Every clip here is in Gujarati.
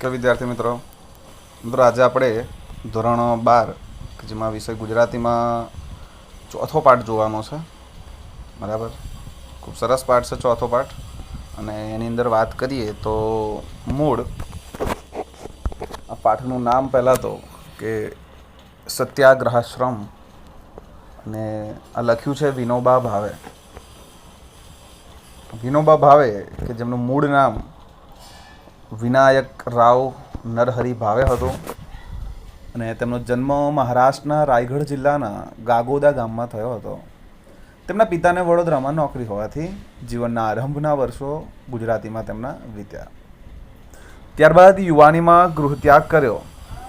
કે વિદ્યાર્થી મિત્રો આજે આપણે ધોરણ 12 કે જેમાં વિષય ગુજરાતીમાં ચોથો પાઠ જોવાનો છે. બરાબર, ખૂબ સરસ પાઠ છે ચોથો પાઠ. અને એની અંદર વાત કરીએ તો મૂળ આ પાઠનું નામ પહેલાં તો કે સત્યાગ્રહાશ્રમ, અને આ લખ્યું છે વિનોબા ભાવે. વિનોબા ભાવે કે જેમનું મૂળ નામ વિનાયક રાવ નરહરી ભાવે હતો, અને તેમનો જન્મ મહારાષ્ટ્રના રાયગઢ જિલ્લાના ગાગોદા ગામમાં થયો હતો. તેમના પિતાને વડોદરામાં નોકરી હોવાથી જીવનના આરંભના વર્ષો ગુજરાતીમાં તેમના વીત્યા. ત્યારબાદ યુવાનીમાં ગૃહત્યાગ કર્યો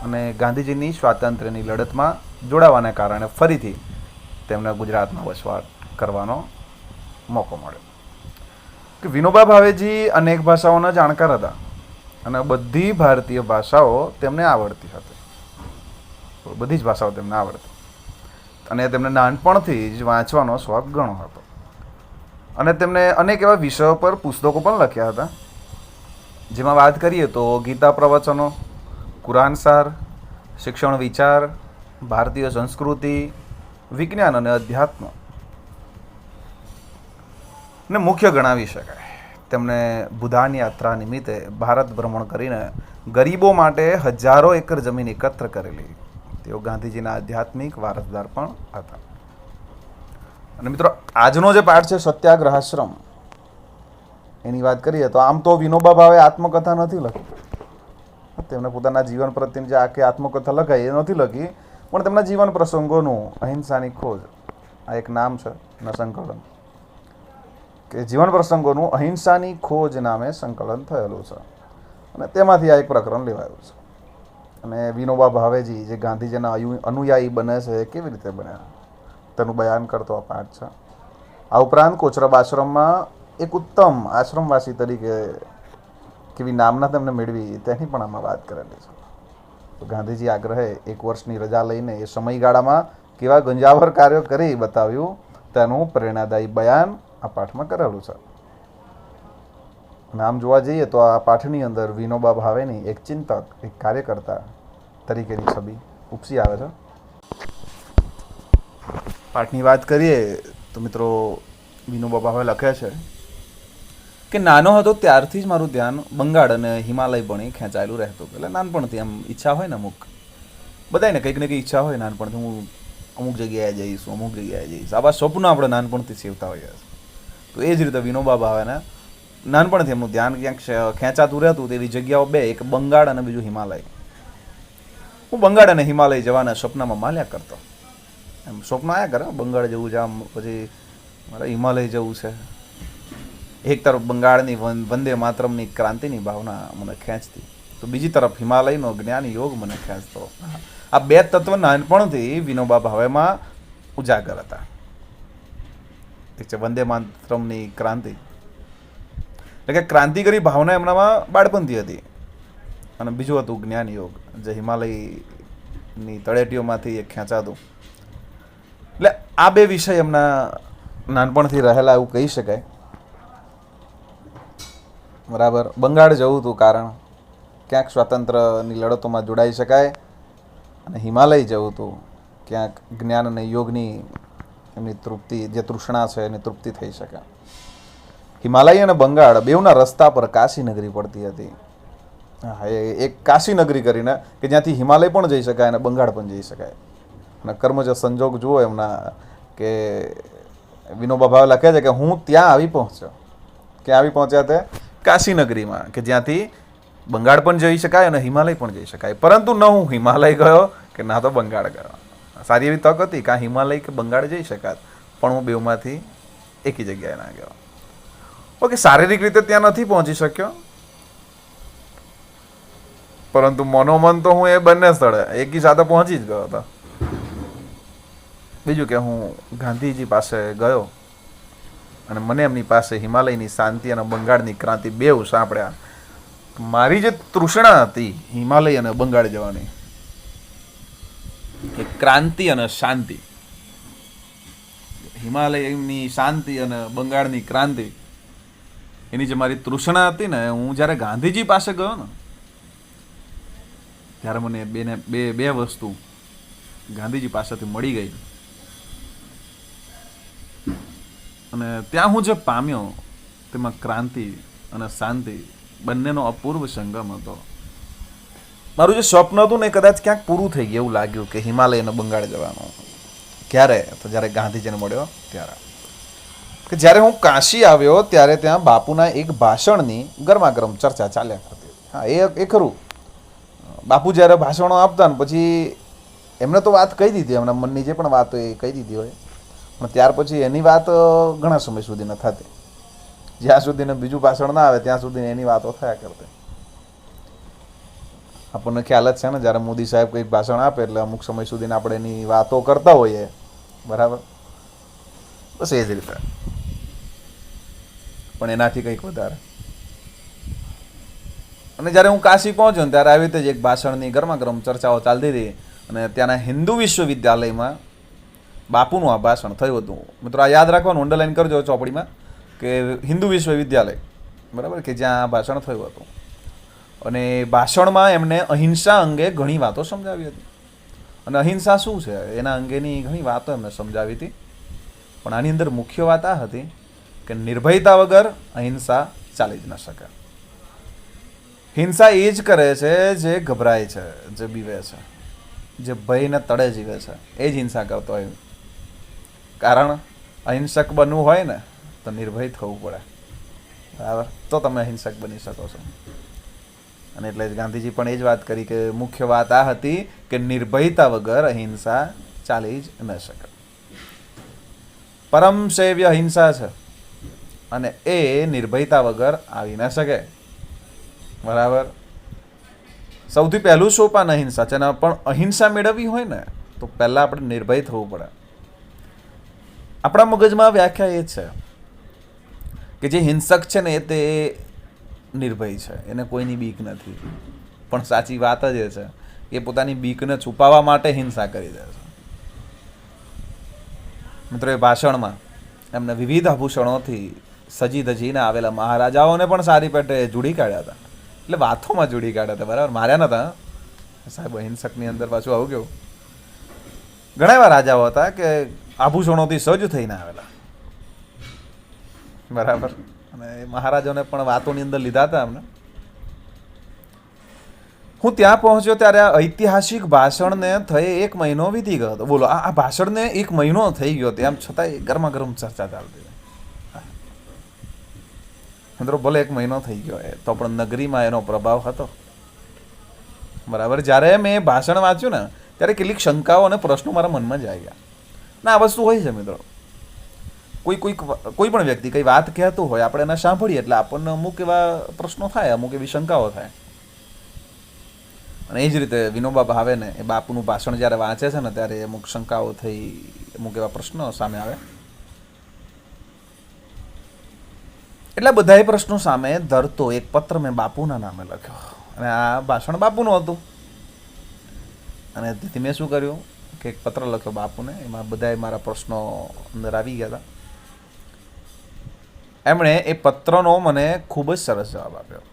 અને ગાંધીજીની સ્વાતંત્ર્યની લડતમાં જોડાવાને કારણે ફરીથી તેમને ગુજરાતમાં વસવાટ કરવાનો મોકો મળ્યો. કે વિનોબા ભાવેજી અનેક ભાષાઓના જાણકાર હતા અને બધી ભારતીય ભાષાઓ તેમને આવડતી હતી. બધી જ ભાષાઓ તેમને આવડતી, અને તેમને નાનપણથી જ વાંચવાનો શોખ ઘણો હતો. અને તેમને અનેક એવા વિષયો પર પુસ્તકો પણ લખ્યા હતા. જેમાં વાત કરીએ તો ગીતા પ્રવચનો, કુરાન સાર, શિક્ષણ વિચાર, ભારતીય સંસ્કૃતિ, વિજ્ઞાન અને અધ્યાત્મ ને મુખ્ય ગણાવી શકાય. તેમણે ભૂદાન યાત્રા નિમિત્તે ભારત ભ્રમણ કરીને ગરીબો માટે હજારો એકર જમીન એકત્ર કરેલી. તેઓ ગાંધીજીના આધ્યાત્મિક વારસદાર પણ હતા. અને મિત્રો, આજનો જે પાઠ છે સત્યાગ્રહાશ્રમ, એની વાત કરીએ તો આમ તો વિનોબા ભાવે આત્મકથા નથી લખી. તેમણે પોતાના જીવન પ્રત્યેની જે આખી આત્મકથા લખાઈ એ નથી લખી, પણ તેમના જીવન પ્રસંગોનું અહિંસાની ખોજ આ એક નામ છે એના સંકલન, કે જીવન પ્રસંગોનું અહિંસાની ખોજ નામે સંકલન થયેલું છે. અને તેમાંથી આ એક પ્રકરણ લેવાયું છે. અને વિનોબા ભાવેજી જે ગાંધીજીના અનુયાયી બને છે એ કેવી રીતે બન્યા તેનું બયાન કરતો આ પાઠ છે. આ ઉપરાંત કોચરબ આશ્રમમાં એક ઉત્તમ આશ્રમવાસી તરીકે કેવી નામના તેમને મેળવી તેની પણ આમાં વાત કરેલી છે. તો ગાંધીજી આગ્રહે એક વર્ષની રજા લઈને એ સમયગાળામાં કેવા ગંજાવર કાર્યો કરી બતાવ્યું તેનું પ્રેરણાદાયી બયાન આ પાઠમાં કરેલું છે. નામ જોવા જઈએ તો આ પાઠની અંદર વિનોબા ભાવેની એક ચિંતક, એક કાર્યકર્તા તરીકેની છબી ઉપસી આવે છે. પાઠની વાત કરીએ તો મિત્રો, વિનોબા ભાવે લખે છે કે નાનો હતો ત્યારથી જ મારું ધ્યાન બંગાળ અને હિમાલય ભણી ખેંચાયેલું રહેતું. એટલે નાનપણથી આમ ઈચ્છા હોય ને, બધાને કંઈક ને કંઈક ઈચ્છા હોય નાનપણથી, હું અમુક જગ્યાએ જઈશ, અમુક જગ્યાએ જઈશ. આવા સ્વપ્ન આપણે નાનપણથી સેવતા હોઈએ છીએ. તો એ જ રીતે વિનોબા ભાવેને નાનપણથી એમનું ધ્યાન ક્યાંક ખેંચાતું રહેતું. તેવી જગ્યાઓ બે, એક બંગાળ અને બીજું હિમાલય. હું બંગાળ અને હિમાલય જવાના સપનામાં માલ્યા કરતો. એમ સ્વપ્ન આવ્યા કરે, બંગાળ જવું છે, આમ પછી મારે હિમાલય જવું છે. એક તરફ બંગાળની વંદે માતરમની ક્રાંતિની ભાવના મને ખેંચતી, તો બીજી તરફ હિમાલયનો જ્ઞાન યોગ મને ખેંચતો. આ બે તત્વ નાનપણથી વિનોબા ભાવેમાં ઉજાગર હતા. ઠીક છે, વંદે માતરમની ક્રાંતિ એટલે કે ક્રાંતિકારી ભાવના એમનામાં બાળપણથી હતી, અને બીજું હતું જ્ઞાન યોગ, જે હિમાલયની તળેટીઓમાંથી એક ખેંચાતું. એટલે આ બે વિષય એમના નાનપણથી રહેલા એવું કહી શકાય. બરાબર, બંગાળ જવું હતું કારણ ક્યાંક સ્વાતંત્ર્યની લડતોમાં જોડાઈ શકાય, અને હિમાલય જવું હતું ક્યાંક જ્ઞાન અને યોગની એમની તૃપ્તિ, જે તૃષ્ણા છે એની તૃપ્તિ થઈ શકે. હિમાલય અને બંગાળ બેઉના રસ્તા પર કાશી નગરી પડતી હતી. હા, એક કાશી નગરી કરીને કે જ્યાંથી હિમાલય પણ જઈ શકાય અને બંગાળ પણ જઈ શકાય. અને કર્મજો સંજોગ જુઓ એમના, કે વિનોબા ભાવે લખે છે કે હું ત્યાં આવી પહોંચ્યો. ક્યાં આવી પહોંચ્યા તે? કાશી નગરીમાં, કે જ્યાંથી બંગાળ પણ જઈ શકાય અને હિમાલય પણ જઈ શકાય. પરંતુ ન હું હિમાલય ગયો કે ના તો બંગાળ ગયો. સારી એવી તક હતી કાં હિમાલય કે બંગાળ જઈ શકાત, પણ હું બેઉમાંથી એકી જગ્યાએ ના ગયો. ઓકે, શારીરિક રીતે ત્યાં નથી પહોંચી શક્યો, પરંતુ મનોમન તો હું એ બંને સ્થળે એકી સાથે પહોંચી જ ગયો હતો. બીજું કે હું ગાંધીજી પાસે ગયો અને મને એમની પાસે હિમાલયની શાંતિ અને બંગાળની ક્રાંતિ બેઉ સાંભળ્યા. મારી જે તૃષ્ણા હતી હિમાલય અને બંગાળ જવાની, કે ક્રાંતિ અને શાંતિ, હિમાલયની શાંતિ અને બંગાળની ક્રાંતિ, એની જે મારી તૃષ્ણા હતી ને, હું જ્યારે ગાંધીજી પાસે ગયો ને ત્યારે મને બે વસ્તુ ગાંધીજી પાસેથી મળી ગઈ અને ત્યાં હું જે પામ્યો તેમાં ક્રાંતિ અને શાંતિ બંનેનો અપૂર્વ સંગમ હતો. મારું જે સ્વપ્ન હતું ને કદાચ ક્યાંક પૂરું થઈ ગયું એવું લાગ્યું કે હિમાલય અને બંગાળ જવાનું. ક્યારે? તો જ્યારે ગાંધીજીને મળ્યો ત્યારે. કે જ્યારે હું કાશી આવ્યો ત્યારે ત્યાં બાપુના એક ભાષણની ગરમાગરમ ચર્ચા ચાલ્યા કરતી. હા, એ ખરું. બાપુ જ્યારે ભાષણો આપતા ને પછી એમને તો વાત કહી દીધી, એમના મનની જે પણ વાત હોય એ કહી દીધી હોય, પણ ત્યાર પછી એની વાત ઘણા સમય સુધી ન થતી. જ્યાં સુધીને બીજું ભાષણ ના આવે ત્યાં સુધી એની વાતો થયા કરતી. આપણને ખ્યાલ જ છે ને, જ્યારે મોદી સાહેબ કંઈક ભાષણ આપે એટલે અમુક સમય સુધીને આપણે એની વાતો કરતા હોઈએ, બરાબર? બસ એ જ રીતે, પણ એનાથી કંઈક વધારે. અને જ્યારે હું કાશી પહોંચ્યો ને ત્યારે આવી રીતે જ એક ભાષણની ગરમાગરમ ચર્ચાઓ ચાલતી હતી અને ત્યાંના હિન્દુ વિશ્વવિદ્યાલયમાં બાપુનું આ ભાષણ થયું હતું. મિત્રો, આ યાદ રાખવાનું, અંડરલાઈન કરજો ચોપડીમાં કે હિન્દુ વિશ્વવિદ્યાલય, બરાબર, કે જ્યાં આ ભાષણ થયું હતું. અને ભાષણમાં એમણે અહિંસા અંગે ઘણી વાતો સમજાવી હતી. અને અહિંસા શું છે એના અંગેની ઘણી વાતો એમને સમજાવી હતી. પણ આની અંદર મુખ્ય વાત આ હતી કે નિર્ભયતા વગર અહિંસા ચાલી જ ન શકે. હિંસા એ જ કરે છે જે ગભરાય છે, જે બીવે છે, જે ભયને તળે જીવે છે, એ જ હિંસા કરતો હોય. કારણ અહિંસક બનવું હોય ને તો નિર્ભય થવું પડે, બરાબર? તો તમે અહિંસક બની શકો છો. અને એટલે જ ગાંધીજી પણ એ જ વાત કરી કે મુખ્ય વાત આ હતી કે નિર્ભયતા વગર અહિંસા ચાલી જ ન શકે. પરમ સેવ્ય અહિંસા છે અને એ નિર્ભયતા વગર આવી ન શકે, બરાબર? સૌથી પહેલું સોપાન અહિંસા છે, પણ અહિંસા મેળવવી હોય ને તો પહેલાં આપણે નિર્ભય થવું પડે. આપણા મગજમાં વ્યાખ્યા એ છે કે જે હિંસક છે ને તે નિર્ભય છે, એને કોઈની બીક નથી. પણ સાચી વાત જ એ છે કે પોતાની બીકને છુપાવવા માટે હિંસા કરી દે છે. મિત્રો, એ ભાષણમાં એમને વિવિધ આભૂષણોથી સજી ધજીને આવેલા મહારાજાઓને પણ સારી પેટે જોડી કાઢ્યા હતા. એટલે વાતોમાં જોડી કાઢ્યા હતા, બરાબર? માર્યા નતા સાહેબ. અહિંસકની અંદર પાછું આવું કેવું, ઘણા એવા રાજાઓ હતા કે આભૂષણોથી સજ્જ થઈને આવેલા, બરાબર? અને એ મહારાજાઓને પણ વાતોની અંદર લીધા હતા એમને. હું ત્યાં પહોંચ્યો ત્યારે આ ઐતિહાસિક ભાષણને થઈ 1 મહિનો વીતી ગયો હતો. બોલો, આ ભાષણને 1 મહિનો થઈ ગયો, તેમ છતાંય ગરમા ગરમ ચર્ચા ચાલતી. મિત્રો, ભલે 1 મહિનો થઈ ગયો તો પણ નગરીમાં એનો પ્રભાવ હતો, બરાબર? જ્યારે મેં ભાષણ વાંચ્યું ને ત્યારે કેટલીક શંકાઓ અને પ્રશ્નો મારા મનમાં જ આવી ગયા. ના, આ વસ્તુ હોય છે મિત્રો, કોઈ પણ વ્યક્તિ કઈ વાત કહેતું હોય, આપણે એને સાંભળીએ એટલે આપણને અમુક એવા પ્રશ્નો થાય, અમુક એવી શંકાઓ થાય. અને એ જ રીતે વિનોબા ભાવે ને એ બાપુનું ભાષણ જ્યારે વાંચે છે ને ત્યારે અમુક શંકાઓ થઈ, અમુક એવા પ્રશ્નો સામે આવે. એટલે બધાય પ્રશ્નો સામે ધરતો એક પત્ર મેં બાપુના નામે લખ્યો. અને આ ભાષણ બાપુનું હતું. અને તેથી મેં શું કર્યું કે એક પત્ર લખ્યો બાપુને. એમાં બધાય મારા પ્રશ્નો અંદર આવી ગયા હતા. એમણે એ પત્રનો મને ખૂબ જ સરસ જવાબ આપ્યો,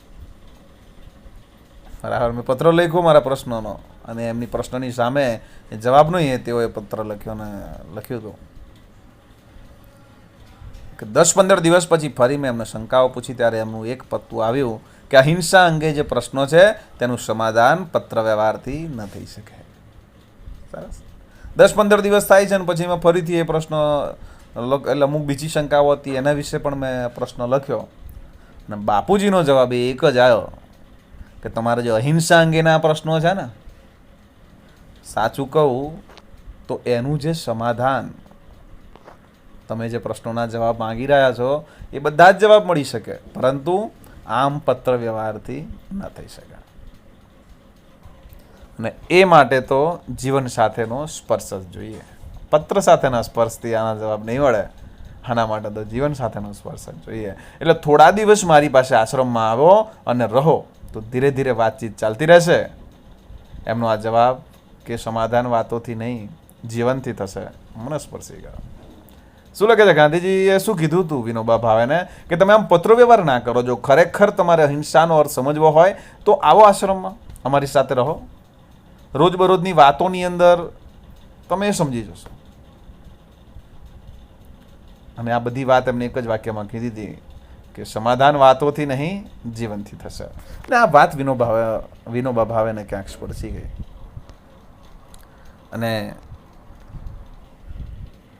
બરાબર? મેં પત્ર લખ્યો મારા પ્રશ્નોનો અને એમની પ્રશ્નની સામે જવાબ નહીં તેઓએ પત્ર લખ્યો અને લખ્યું હતું કે 10-15 દિવસ પછી ફરી મેં એમને શંકાઓ પૂછી ત્યારે એમનું એક પત્તું આવ્યું કે અહિંસા અંગે જે પ્રશ્નો છે તેનું સમાધાન પત્ર વ્યવહારથી ન થઈ શકે. સરસ. 10-15 દિવસ થાય છે અને પછી મેં ફરીથી એ પ્રશ્ન એટલે અમુક બીજી શંકાઓ હતી એના વિશે પણ મેં પ્રશ્ન લખ્યો અને બાપુજીનો જવાબ એક જ આવ્યો કે તમારા જે અહિંસા અંગેના પ્રશ્નો છે ને, સાચું કહું તો એનું જે સમાધાન, તમે જે પ્રશ્નોના જવાબ માંગી રહ્યા છો એ બધા જ જવાબ મળી શકે, પરંતુ આમ પત્ર વ્યવહારથી ન થઈ શકે. અને એ માટે તો જીવન સાથેનો સ્પર્શ જ જોઈએ. પત્ર સાથેના સ્પર્શથી આના જવાબ નહીં મળે. આના માટે તો જીવન સાથેનો સ્પર્શ જ જોઈએ. એટલે થોડા દિવસ મારી પાસે આશ્રમમાં આવો અને રહો તો ધીરે ધીરે વાતચીત ચાલતી રહેશે. એમનો આ જવાબ કે સમાધાન વાતોથી નહીં જીવનથી થશે મને સ્પર્શી ગયો. શું લાગે છે ગાંધીજીએ શું કીધું હતું વિનોબા ભાવેને કે તમે આમ પત્ર વ્યવહાર ના કરો. જો ખરેખર તમારે અહિંસાનો અર્થ સમજવો હોય તો આવો આશ્રમમાં, અમારી સાથે રહો. રોજબરોજની વાતોની અંદર તમે સમજી જશો. અને આ બધી વાત એમને એક જ વાક્યમાં કીધી હતી કે સમાધાન વાતોથી નહીં જીવનથી થશે. અને આ વાત વિનોબા ભાવેને ક્યાંક સ્પર્શી ગઈ અને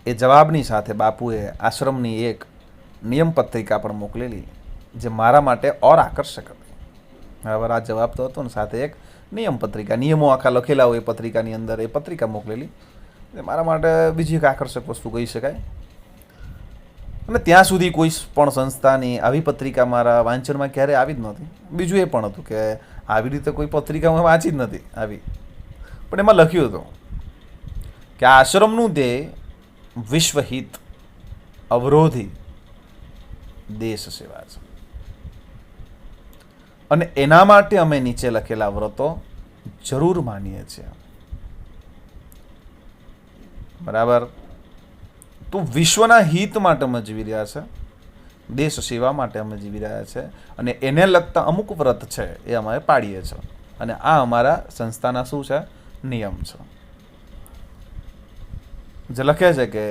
એ જવાબની સાથે બાપુએ આશ્રમની એક નિયમ પત્રિકા પણ મોકલેલી જે મારા માટે ઓર આકર્ષક હતી. બરાબર, આ જવાબ તો હતો ને સાથે એક નિયમ પત્રિકા, નિયમો આખા લખેલા હોય એ પત્રિકાની અંદર એ પત્રિકા મોકલેલી. મારા માટે બીજી એક આકર્ષક વસ્તુ કહી શકાય. અને ત્યાં સુધી કોઈ પણ સંસ્થાની આવી પત્રિકા મારા વાંચનમાં ક્યારેય આવી જ નહોતી. બીજું એ પણ હતું કે આવી રીતે કોઈ પત્રિકા હું વાંચી જ નથી આવી. પણ એમાં લખ્યું હતું કે આ આશ્રમનું ધ્યેય વિશ્વહિત અવરોધી દેશ સેવા છે અને એના માટે અમે નીચે લખેલા વ્રતો જરૂર માનીએ છીએ. બરાબર, તો વિશ્વના હિત માટે અમે જીવી રહ્યા છે, દેશ સેવા માટે અમે જીવી રહ્યા છે અને એને લગતા અમુક વ્રત છે એ અમે પાડીએ છીએ અને આ અમારા સંસ્થાના શું છે નિયમ છે. જે લખે છે કે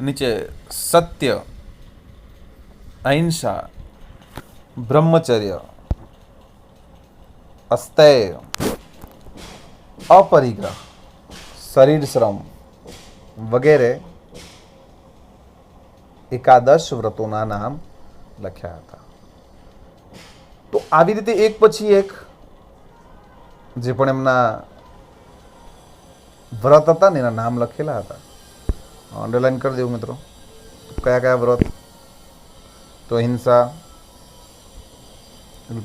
નીચે સત્ય, અહિંસા, બ્રહ્મચર્ય, અસ્તેય, અપરિગ્રહ, શરીર શ્રમ વગેરે એકાદશ વ્રતોના નામ લખ્યા હતા. તો આવી રીતે એક પછી એક જે પણ એમના વ્રત હતા ને એના નામ લખેલા હતા. અંડરલાઈન કરી દેવું મિત્રો. કયા કયા વ્રત? તો અહિંસા,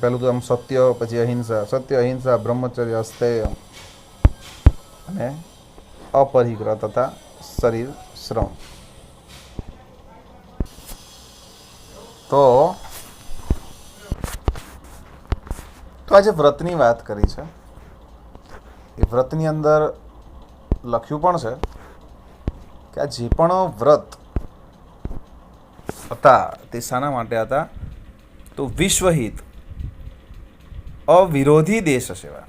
પહેલું તો આમ સત્ય, પછી અહિંસા, સત્ય અહિંસા, બ્રહ્મચર્ય, અસ્તેય અને અપરિગ્રહ તથા શરીર શ્રમ. તો આજે વ્રતની વાત કરી છે એ વ્રતની અંદર લખ્યું પણ છે કે આ જે પણ વ્રત હતા તે શાના માટે હતા? તો વિશ્વહિત અવિરોધી દેશ સેવા,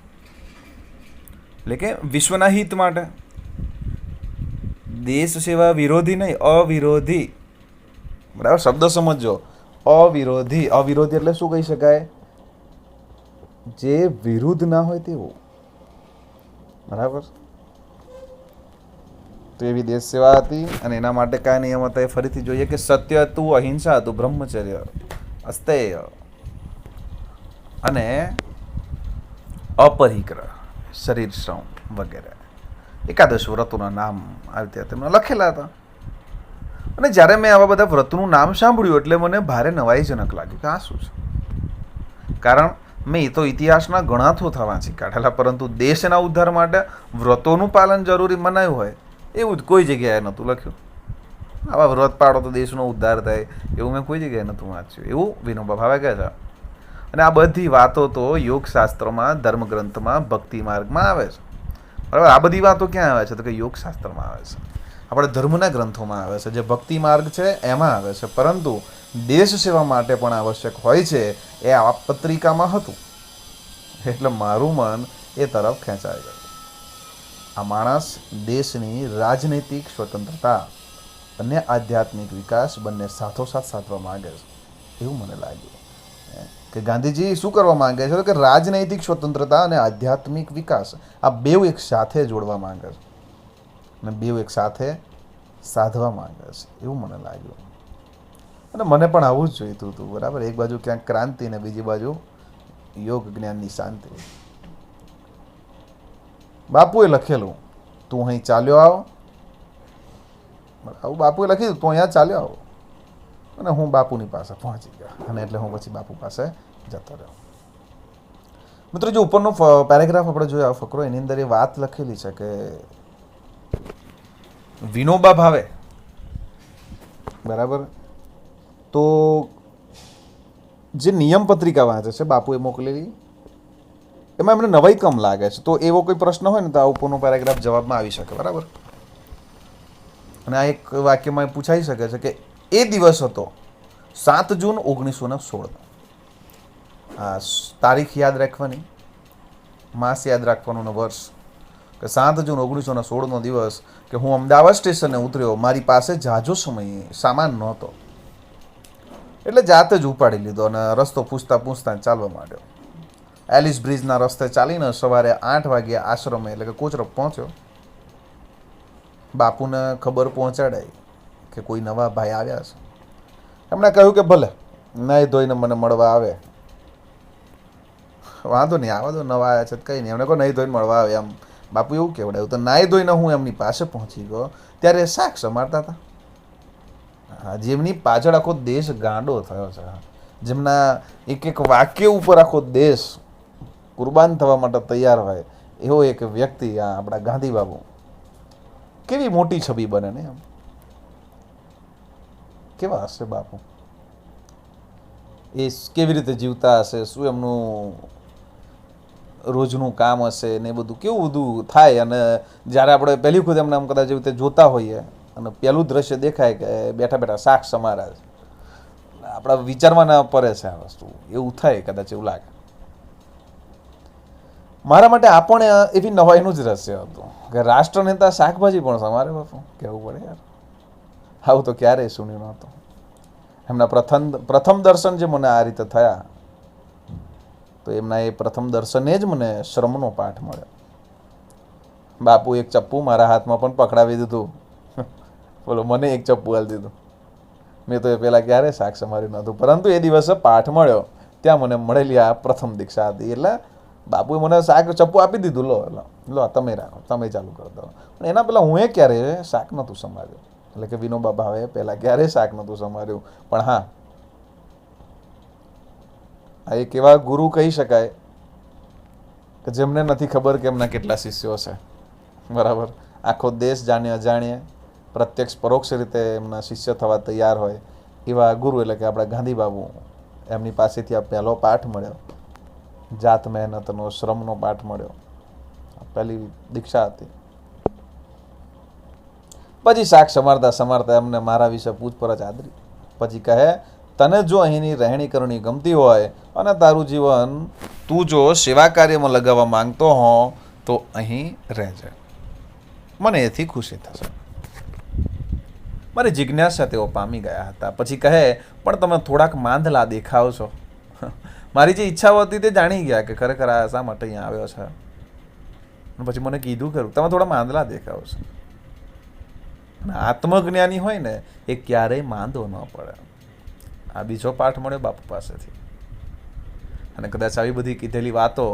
એટલે કે વિશ્વના હિત માટે. દેશ સેવા વિરોધી નહીં, અવિરોધી. બરાબર, શબ્દ સમજો. અવિરોધી, અવિરોધી એટલે શું કહી શકાય? જે વિરુદ્ધ ના હોય તેવું. બરાબર, તો એવી દેશ સેવા હતી અને એના માટે કયા નિયમ હતા એ ફરીથી જોઈએ કે સત્ય હતું, અહિંસા હતું, બ્રહ્મચર્ય, અસ્તેય અને અપરિગ્રહ, શરીર શ્રમ વગેરે એકાદશ વ્રતોના નામ આવી રીતે તેમણે લખેલા હતા. અને જ્યારે મેં આવા બધા વ્રતનું નામ સાંભળ્યું એટલે મને ભારે નવાઈજનક લાગ્યું કે આ શું છે. કારણ મેં તો ઇતિહાસના ઘણા થોથા વાંચી કાઢેલા, પરંતુ દેશના ઉદ્ધાર માટે વ્રતોનું પાલન જરૂરી મનાયું હોય એવું જ કોઈ જગ્યાએ નહોતું લખ્યું. આવા વ્રત પાડો તો દેશનો ઉદ્ધાર થાય એવું મેં કોઈ જગ્યાએ નહોતું વાંચ્યું, એવું વિનોબા ભાવે કહે છે. અને આ બધી વાતો તો યોગશાસ્ત્રમાં, ધર્મગ્રંથમાં, ભક્તિ માર્ગમાં આવે છે. બરાબર, આ બધી વાતો ક્યાં આવે છે? તો કે યોગશાસ્ત્રમાં આવે છે, આપણે ધર્મના ગ્રંથોમાં આવે છે, જે ભક્તિ માર્ગ છે એમાં આવે છે. પરંતુ દેશ સેવા માટે પણ આવશ્યક હોય છે એ આ પત્રિકામાં હતું. એટલે મારું મન એ તરફ ખેંચાઈ ગયું. આ માણસ દેશની રાજનૈતિક સ્વતંત્રતા અને આધ્યાત્મિક વિકાસ બંને સાથોસાથ સાધવા માંગે છે એવું મને લાગ્યું. કે ગાંધીજી શું કરવા માંગે છે? તો કે રાજનૈતિક સ્વતંત્રતા અને આધ્યાત્મિક વિકાસ આ બેઉ એક સાથે જોડવા માંગે છે અને બેઉ એક સાથે સાધવા માંગે છે એવું મને લાગ્યું. અને મને પણ આવું જ જોઈતું હતું. બરાબર, એક બાજુ ક્યાંક ક્રાંતિ ને બીજી બાજુ યોગ જ્ઞાનની શાંતિ. બાપુએ લખેલું તું અહીં ચાલ્યો આવ, આવું બાપુએ લખી દીધું તું અહીંયા ચાલ્યો આવો અને હું બાપુની પાસે પહોંચી ગયો અને એટલે હું પછી બાપુ પાસે જતો રહ્યો. મિત્રો, જે ઉપરનો પેરેગ્રાફ આપણે જોયો ફકરો એની અંદર એ વાત લખેલી છે કે વિનોબા ભાવે, બરાબર, તો જે નિયમ પત્રિકા વાંચે છે બાપુએ મોકલેલી એમાં એમને નવાઈ કમ લાગે છે. તો એવો કોઈ પ્રશ્ન હોય ને તો આ ઉપરનો પેરેગ્રાફ જવાબમાં આવી શકે. બરાબર, અને આ એક વાક્યમાં પૂછાઈ શકે છે કે એ દિવસ હતો 7 જૂન 1916. આ તારીખ યાદ રાખવાની. માસ યાદ રાખવાનું ને વર્ષ, કે 7 જૂન 1916નો દિવસ કે હું અમદાવાદ સ્ટેશને ઉતર્યો. મારી પાસે ઝાઝો સમય સામાન નહોતો એટલે જાતે જ ઉપાડી લીધો અને રસ્તો પૂછતા પૂછતા ચાલવા માંડ્યો. એલિસ બ્રિજના રસ્તે ચાલીને સવારે 8 વાગ્યે આશ્રમે એટલે કે કોચરબ પહોંચ્યો. બાપુને ખબર પહોંચાડાઈ કે કોઈ નવા ભાઈ આવ્યા છે. એમણે કહ્યું કે ભલે નાહી ધોઈને મને મળવા આવે. વાંધો નહીં, આવા દો, નવા આવ્યા છે કંઈ નહીં. એમણે કહો નાહી ધોઈને મળવા આવે. આમ બાપુ એવું કહેવડાયું. તો નાહી ધોઈને હું એમની પાસે પહોંચી ગયો ત્યારે શાક સમારતા હતા. હા, જેમની પાછળ આખો દેશ ગાંડો થયો છે, જેમના એક એક વાક્ય ઉપર આખો દેશ કુરબાન થવા માટે તૈયાર હોય, એવો એક વ્યક્તિ આ આપણા ગાંધી બાબુ. કેવી મોટી છબી બને ને એમ. કેવા હશે બાપુ, એ કેવી રીતે જીવતા હશે, શું એમનું રોજનું કામ હશે ને બધું કેવું બધું થાય. અને જ્યારે આપણે પહેલી વખત એમને આમ કદાચ એવી રીતે જોતા હોઈએ અને પહેલું દ્રશ્ય દેખાય કે બેઠા બેઠા શાક સમારા છે, આપણા વિચારમાં ના પડે છે આ વસ્તુ, એવું થાય, કદાચ એવું લાગે. મારા માટે આ પણ એવી નવાઈનું જ રહસ્ય હતું કે રાષ્ટ્ર નેતા શાકભાજી પણ સમારે. બાપુ કહેવું પડે યાર, આવું તો ક્યારેય સુન્યું નહોતું. એમના પ્રથમ દર્શન જે મને આ રીતે થયા, તો એમના એ પ્રથમ દર્શને જ મને શ્રમનો પાઠ મળ્યો. બાપુ એક ચપ્પુ મારા હાથમાં પણ પકડાવી દીધું. બોલો, મને એક ચપ્પુ હાલ દીધું. મેં તો એ પહેલાં ક્યારે શાક સમાર્યું નહોતું, પરંતુ એ દિવસે પાઠ મળ્યો. ત્યાં મને મળેલી આ પ્રથમ દીક્ષા હતી. એટલે બાપુએ મને શાક ચપ્પુ આપી દીધું. લો તમે રાખો, તમે ચાલુ કરી દો. પણ એના પહેલાં હું ક્યારે શાક નહોતું સમાર્યું. એટલે કે વિનોબા ભાવે પહેલાં ક્યારેય શાક નહોતું સમાર્યું. પણ હા, આ એક એવા ગુરુ કહી શકાય કે જેમને નથી ખબર કે એમના કેટલા શિષ્યો છે. બરાબર, આખો દેશ જાણે અજાણ્યે પ્રત્યક્ષ પરોક્ષ રીતે એમના શિષ્ય થવા તૈયાર હોય એવા ગુરુ એટલે કે આપણા ગાંધી બાબુ. એમની પાસેથી આ પહેલો પાઠ મળ્યો, જાત મહેનતનો, શ્રમનો પાઠ મળ્યો. પહેલી દીક્ષા હતી. પછી શાક સમારતા સમારતા એમને મારા વિશે પૂછપરછ આદરી. પછી કહે, તને જો અહીંની રહેણી કરણી ગમતી હોય અને તારું જીવન તું જો સેવા કાર્યમાં લગાવવા માંગતો હો તો અહીં રહેજે, મને એથી ખુશી થશે. મારી જિજ્ઞાસા તેઓ પામી ગયા હતા. પછી કહે, પણ તમે થોડાક માંદલા દેખાવ છો. મારી જે ઈચ્છાઓ હતી તે જાણી ગયા કે ખરેખર આ શા માટે અહીંયા આવ્યો છે. પછી મને કીધું ખરું, તમે થોડા માંદલા દેખાવ છો. આત્મજ્ઞાની હોય ને એ ક્યારેય માંદો ન પડે. આ બીજો પાઠ મળ્યો બાપુ પાસેથી. અને કદાચ આવી બધી કીધેલી વાતો,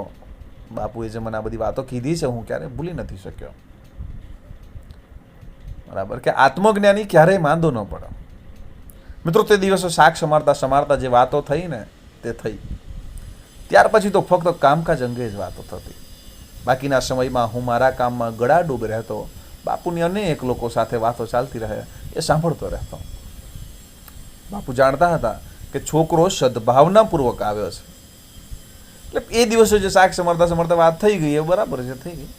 બાપુએ જે મને આ બધી વાતો કીધી છે, હું ક્યારેય ભૂલી નથી શક્યો. બરાબર, કે આત્મજ્ઞાની ક્યારેય માંદો ન પડે. મિત્રો, તે દિવસે શાક સમારતા સમારતા જે વાતો થઈ ને તે થઈ. ત્યાર પછી તો ફક્ત કામકાજ અંગે જ વાતો થતી. બાકીના સમયમાં હું મારા કામમાં ગળાડૂબ રહેતો. બાપુની અનેક લોકો સાથે વાતો ચાલતી રહે એ સાંભળતો રહેતો. બાપુ જાણતા હતા કે છોકરો સદભાવનાપૂર્વક આવ્યો છે. એટલે એ દિવસે જે શાક સમારતા સમારતા વાત થઈ ગઈ એ બરાબર છે, થઈ ગઈ.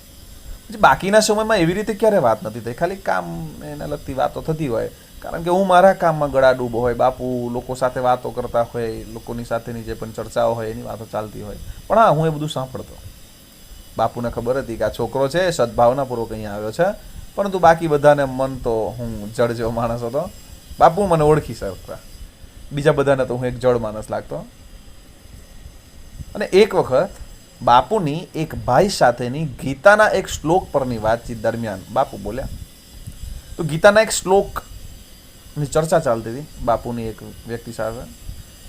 પછી બાકીના સમયમાં એવી રીતે ક્યારે વાત નથી થઈ, ખાલી કામ એને લગતી વાતો થતી હોય. કારણ કે હું મારા કામમાં ગળાડૂબ હોય, બાપુ લોકો સાથે વાતો કરતા હોય, લોકોની સાથેની જે પણ ચર્ચાઓ હોય એની વાતો ચાલતી હોય. પણ હા, હું એ બધું સાંભળતો. બાપુને ખબર હતી કે આ છોકરો છે સદભાવનાપૂર્વક અહીંયા આવ્યો છે, પરંતુ બાકી બધાને મન તો હું જડ જેવો માણસ હતો. બાપુ મને ઓળખી શકતા, બીજા બધાને તો હું એક જડ માણસ લાગતો. અને એક વખત બાપુની એક ભાઈ સાથેની ગીતાના એક શ્લોક પરની વાતચીત દરમિયાન બાપુ બોલ્યા. તો ગીતાના એક શ્લોકની ચર્ચા ચાલતી હતી બાપુની એક વ્યક્તિ સાથે.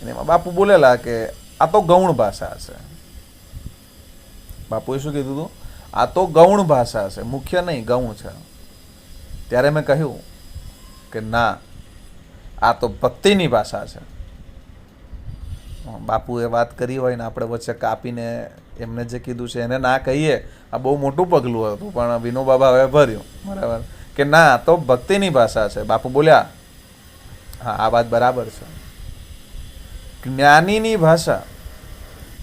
અને એમાં બાપુ બોલેલા કે આ તો ગૌણ ભાષા છે. બાપુએ શું કીધું હતું? આ તો ગૌણ ભાષા છે, મુખ્ય નહીં, ગૌણ છે. ત્યારે મેં કહ્યું કે ના, આ તો ભક્તિની ભાષા છે. બાપુએ વાત કરી હોય ને આપણે વચ્ચે કાપીને એમને જે કીધું છે એને ના કહીએ, આ બહુ મોટું પગલું હતું. પણ વિનોબા ભાવે ભર્યું, બરાબર, કે ના, તો ભક્તિની ભાષા છે. બાપુ બોલ્યા, હા, આ વાત બરાબર છે. જ્ઞાનીની ભાષા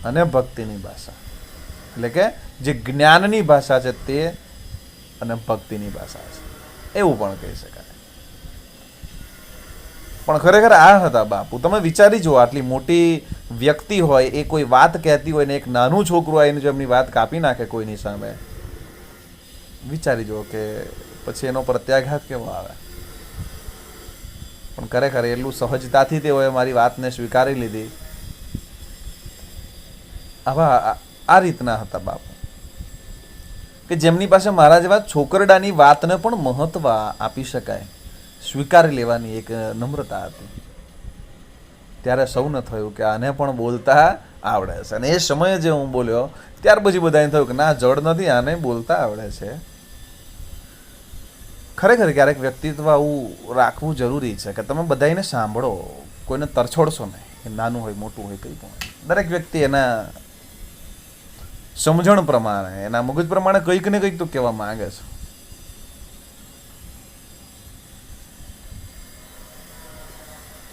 અને ભક્તિની ભાષા, એટલે કે જે જ્ઞાનની ભાષા છે તે અને ભક્તિની ભાષા છે, એવું પણ કહી શકાય. પણ ખરેખર આ હતા બાપુ. તમે વિચારી જુઓ, આટલી મોટી વ્યક્તિ હોય એ કોઈ વાત કહેતી હોય ને એક નાનું છોકરું આવીને જો એમની વાત કાપી નાખે કોઈની સામે, વિચારી જુઓ કે પછી એનો પ્રત્યાઘાત કેવો આવે. પણ ખરેખર એટલું સહજતાથી તેઓએ મારી વાતને સ્વીકારી લીધી. આવા આ રીતના હતા બાપુ, કે જેમની પાસે મારા જેવા છોકરડાની વાતને પણ મહત્વ આપી શકાય, સ્વીકારી લેવાની એક નમ્રતા હતી. ત્યારે સૌને થયું કે આને પણ બોલતા આવડે છે. અને એ સમયે જે હું બોલ્યો ત્યાર પછી બધાને થયું કે ના, જડ નથી, આને બોલતા આવડે છે. ખરેખર ક્યારેક વ્યક્તિત્વ આવું રાખવું જરૂરી છે કે તમે બધાને સાંભળો, કોઈને તરછોડશો નહીં. એ નાનું હોય મોટું હોય કંઈ પણ, દરેક વ્યક્તિ એના સમજણ પ્રમાણે, એના મગજ પ્રમાણે કંઈક ને કંઈક તો કહેવા માંગે છે.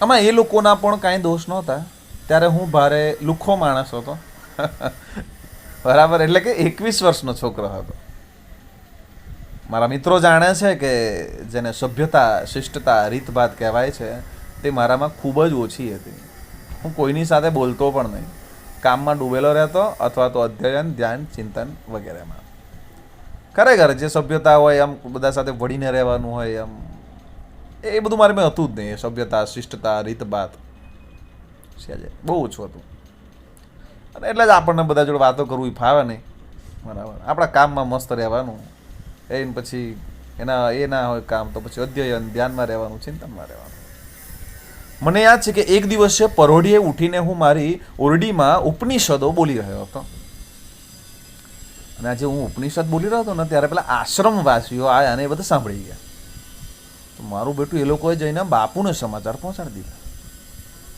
આમાં એ લોકોના પણ કાંઈ દોષ નહોતા. ત્યારે હું ભારે લુખ્ખો માણસ હતો બરાબર, એટલે કે 21 વર્ષનો છોકરો હતો. મારા મિત્રો જાણે છે કે જેને સભ્યતા, શિષ્ટતા, રીતભાત કહેવાય છે તે મારામાં ખૂબ જ ઓછી હતી. હું કોઈની સાથે બોલતો પણ નહીં, કામમાં ડૂબેલો રહેતો અથવા તો અધ્યયન, ધ્યાન, ચિંતન વગેરેમાં. ખરેખર જે સભ્યતા હોય, આમ બધા સાથે વળીને રહેવાનું હોય, આમ એ બધું મારે મેં હતું જ નહીં. સભ્યતા, શિષ્ટતા, રીતભાત બહુ ઓછું હતું. અને એટલે જ આપણને બધા જોડે વાતો કરવું ફાવે નહીં. બરાબર, આપણા કામમાં મસ્ત રહેવાનું. એને પછી એ ના હોય કામ તો પછી અધ્યયન, ધ્યાનમાં રહેવાનું, ચિંતનમાં રહેવાનું. મને યાદ છે કે એક દિવસે પરોઢીએ ઉઠીને હું મારી ઓરડીમાં ઉપનિષદો બોલી રહ્યો હતો. અને આજે હું ઉપનિષદ બોલી રહ્યો હતો ને ત્યારે પેલા આશ્રમવાસીઓ આયા અને એ બધા સાંભળી ગયા. તો મારું બેટું એ લોકોએ જઈને બાપુને સમાચાર પહોંચાડી દીધા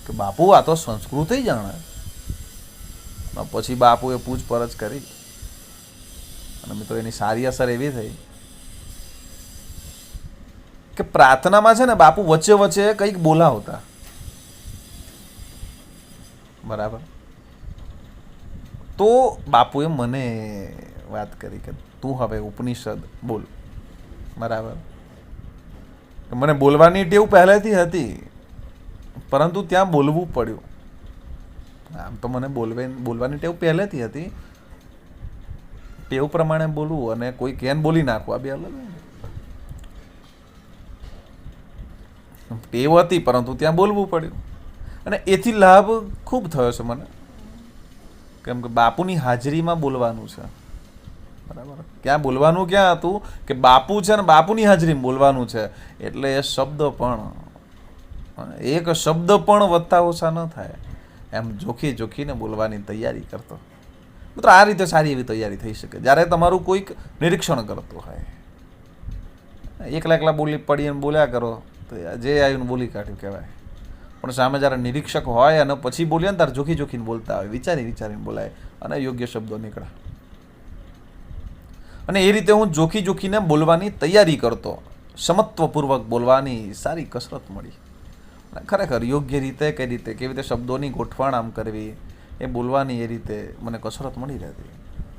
કે બાપુ આ તો સંસ્કૃત જાણે. પછી બાપુએ પૂછપરછ કરી અને મિત્રો એની સારી અસર એવી થઈ કે પ્રાર્થનામાં છે ને બાપુ વચ્ચે વચ્ચે કંઈક બોલાવતા. બરાબર, તો બાપુએ મને વાત કરી કે તું હવે ઉપનિષદ બોલ. બરાબર, મને બોલવાની ટેવ પહેલેથી હતી, પરંતુ ત્યાં બોલવું પડ્યું. આમ તો મને બોલવાની ટેવ પહેલેથી હતી, ટેવ પ્રમાણે બોલવું અને કોઈ કેન બોલી નાખવું આ બે અલગ. ટેવ હતી પરંતુ ત્યાં બોલવું પડ્યું. અને એથી લાભ ખૂબ થયો છે મને, કેમ કે બાપુની હાજરીમાં બોલવાનું છે. બરાબર, ક્યાં બોલવાનું ક્યાં હતું કે બાપુ છે ને બાપુની હાજરીમાં બોલવાનું છે. એટલે એ શબ્દ પણ, એક શબ્દ પણ વધતા ઓછા ન થાય એમ જોખીને બોલવાની તૈયારી કરતો. મિત્રો આ રીતે સારી એવી તૈયારી થઈ શકે જ્યારે તમારું કોઈક નિરીક્ષણ કરતું હોય. એકલા પડીને બોલ્યા કરો તો જે આવ્યું બોલી કાઢ્યું કહેવાય. પણ સામે જ્યારે નિરીક્ષક હોય અને પછી બોલીએ ને ત્યારે જોખીને બોલતા હોય, વિચારીને બોલાય અને યોગ્ય શબ્દો નીકળે. અને એ રીતે હું જોખીને બોલવાની તૈયારી કરતો. સમત્વપૂર્વક બોલવાની સારી કસરત મળી. ખરેખર યોગ્ય રીતે કેવી રીતે શબ્દોની ગોઠવણ આમ કરવી, એ બોલવાની એ રીતે મને કસરત મળી રહેતી.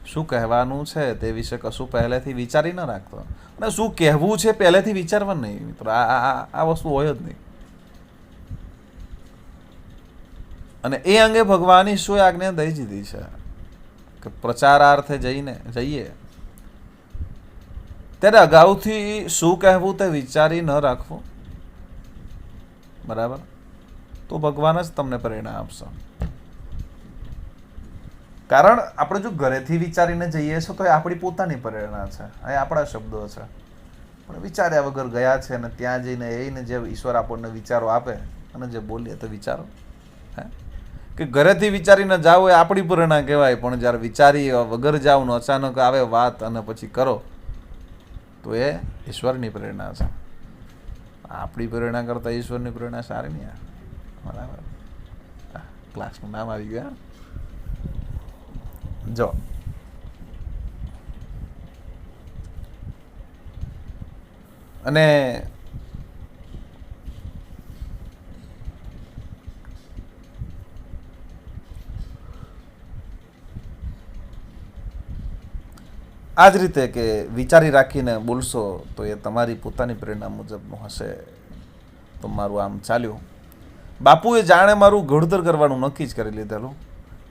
શું કહેવાનું છે તે વિશે કશું પહેલેથી વિચારી ન રાખતો, અને શું કહેવું છે પહેલેથી વિચારવાનું નહીં. મિત્રો આ વસ્તુ હોય જ નહીં. અને એ અંગે ભગવાનની શું આજ્ઞા દઈ દીધી છે કે પ્રચારાર્થે જઈએ ત્યારે અગાઉથી શું કહેવું તે વિચારી ન રાખવું. બરાબર, તો ભગવાન જ તમને પ્રેરણા આપશે. કારણ આપણે જો ઘરેથી વિચારીને જઈએ છીએ તો એ આપણી પોતાની પ્રેરણા છે, એ આપણા શબ્દો છે. પણ વિચાર્યા વગર ગયા છે અને ત્યાં જઈને એને જે ઈશ્વર આપણને વિચારો આપે અને જે બોલીએ તો વિચારો કે ઘરેથી વિચારીને જાઓ એ આપણી પ્રેરણા કહેવાય. પણ જ્યારે વિચારી વગર જાઓ ને અચાનક આવે વાત અને પછી કરો તો એ ઈશ્વરની પ્રેરણા છે. આપણી પ્રેરણા કરતાં ઈશ્વરની પ્રેરણા સારી નહીં. બરાબર, ક્લાસનું નામ આવી ગયું. જો અને આ જ રીતે કે વિચારી રાખીને બોલશો તો એ તમારી પોતાની પ્રેરણા મુજબનું હશે. તો મારું આમ ચાલ્યું. બાપુએ જાણે મારું ઘડતર કરવાનું નક્કી જ કરી લીધેલું.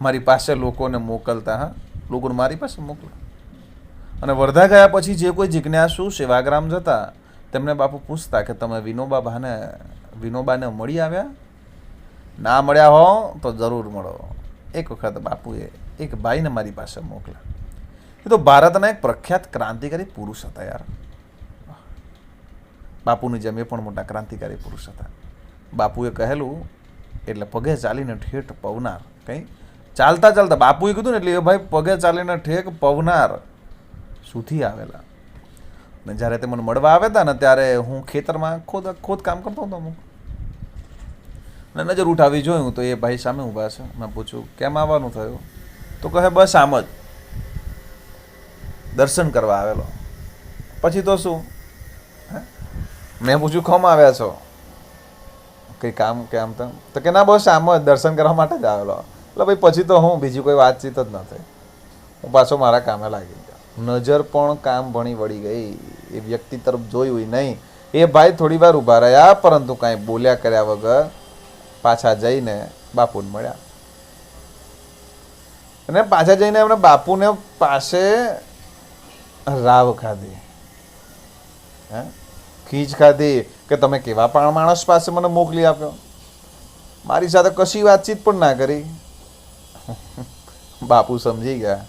મારી પાસે લોકોને મોકલતા, હા, લોકોને મારી પાસે મોકલા. અને વર્ધા ગયા પછી જે કોઈ જિજ્ઞાસુ સેવાગ્રામ જતા તેમને બાપુ પૂછતા કે તમે વિનોબાને મળી આવ્યા? ના મળ્યા હો તો જરૂર મળો. એક વખત બાપુએ એક ભાઈને મારી પાસે મોકલા. એ તો ભારતના એક પ્રખ્યાત ક્રાંતિકારી પુરુષ હતા યાર. બાપુની જેમ એ પણ મોટા ક્રાંતિકારી પુરુષ હતા. બાપુએ કહેલું એટલે પગે ચાલીને ઠેઠ પવનાર. કંઈ ચાલતા ચાલતા બાપુએ કીધું ને એટલે એ ભાઈ પગે ચાલીને ઠેક પવનાર સુધી આવેલા. ને જ્યારે તે મને મળવા આવ્યા હતા ને ત્યારે હું ખેતરમાં ખોદ કામ કરતો હતો અમુક. ને નજર ઉઠાવી જોયું તો એ ભાઈ સામે ઊભા છે. મેં પૂછ્યું કેમ આવવાનું થયું? તો કહે બસ આમ જ દર્શન કરવા આવેલો. પછી તો શું? મેં પૂછ્યું ખમ આવ્યા છો? કંઈ કામ કે આમ તેમ? તો કે ના બસ આમ જ દર્શન કરવા માટે જ આવેલો. એટલે ભાઈ પછી તો હું બીજી કોઈ વાતચીત જ ન થઈ. હું પાછો મારા કામે લાગી ગયો. નજર પણ કામ ભણી વળી ગઈ. એ વ્યક્તિ તરફ જોયું નહીં. એ ભાઈ થોડી વાર ઊભા રહ્યા પરંતુ કાંઈ બોલ્યા કર્યા વગર પાછા જઈને બાપુને મળ્યા. અને પાછા જઈને એમણે બાપુને પાસે રાવ ખાધી, હે, ખીજ ખાધી કે તમે કેવા પણ માણસ પાસે મને મોકલી આપ્યો, મારી સાથે કશી વાતચીત પણ ના કરી. બાપુ સમજી ગયા.